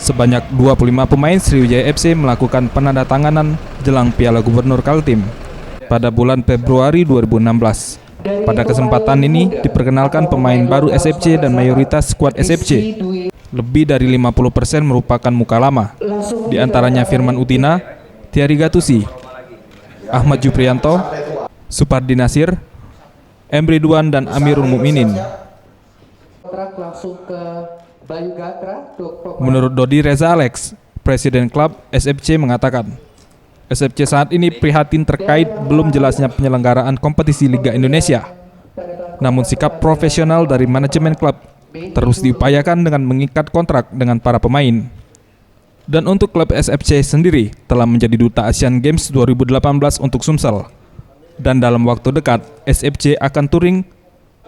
Sebanyak 25 pemain Sriwijaya FC melakukan penandatanganan jelang Piala Gubernur Kaltim pada bulan Februari 2016. Pada kesempatan ini diperkenalkan pemain baru SFC dan mayoritas skuad SFC. Lebih dari 50% merupakan muka lama. Di antaranya Firman Utina, Thierry Gattuso, Ahmad Juprianto, Supardi Nasir, Emre Duan dan Amirul Mukminin. Menurut Dodi Reza Alex, Presiden klub SFC mengatakan, SFC saat ini prihatin terkait belum jelasnya penyelenggaraan kompetisi Liga Indonesia. Namun sikap profesional dari manajemen klub terus diupayakan dengan mengikat kontrak dengan para pemain. Dan untuk klub SFC sendiri telah menjadi duta Asian Games 2018 untuk Sumsel. Dan dalam waktu dekat, SFC akan touring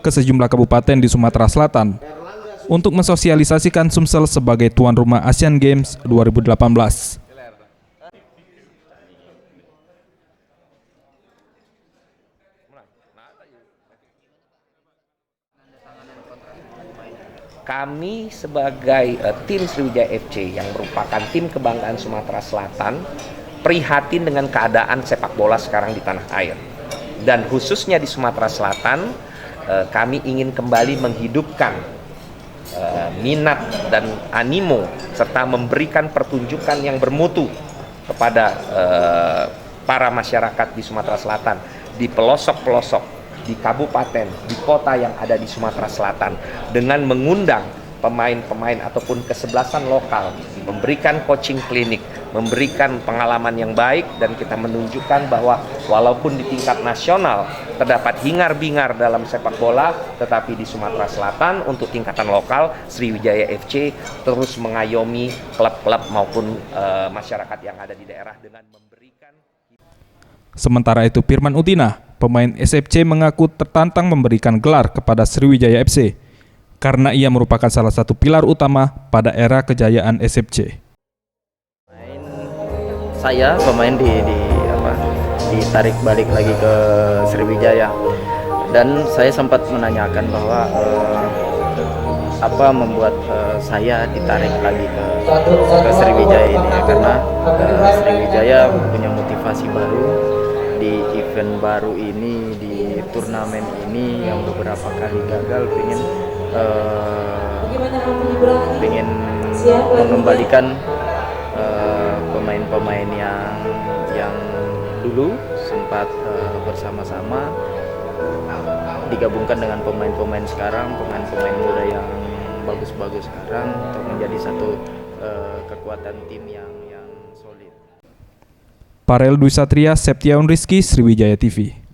ke sejumlah kabupaten di Sumatera Selatan untuk mensosialisasikan Sumsel sebagai tuan rumah Asian Games 2018. Kami sebagai tim Sriwijaya FC yang merupakan tim kebanggaan Sumatera Selatan prihatin dengan keadaan sepak bola sekarang di tanah air. Dan khususnya di Sumatera Selatan, kami ingin kembali menghidupkan minat dan animo serta memberikan pertunjukan yang bermutu kepada para masyarakat di Sumatera Selatan, di pelosok-pelosok, di kabupaten, di kota yang ada di Sumatera Selatan, dengan mengundang pemain-pemain ataupun kesebelasan lokal, memberikan coaching klinik, memberikan pengalaman yang baik, dan kita menunjukkan bahwa walaupun di tingkat nasional terdapat hingar-bingar dalam sepak bola, tetapi di Sumatera Selatan untuk tingkatan lokal Sriwijaya FC terus mengayomi klub-klub maupun masyarakat yang ada di daerah dengan memberikan. Sementara itu Firman Utina, pemain SFC, mengaku tertantang memberikan gelar kepada Sriwijaya FC karena ia merupakan salah satu pilar utama pada era kejayaan SFC. Saya pemain ditarik balik lagi ke Sriwijaya, dan saya sempat menanyakan bahwa apa membuat saya ditarik lagi ke Sriwijaya ini ya, karena Sriwijaya punya motivasi baru di event baru ini, di turnamen ini yang beberapa kali gagal, pengen mengembalikan pemain-pemain yang dulu sempat bersama-sama digabungkan dengan pemain-pemain sekarang, pemain-pemain muda yang bagus-bagus sekarang untuk menjadi satu kekuatan tim yang solid. Parel Dwi Satria, Septiaun Rizky, Sriwijaya TV.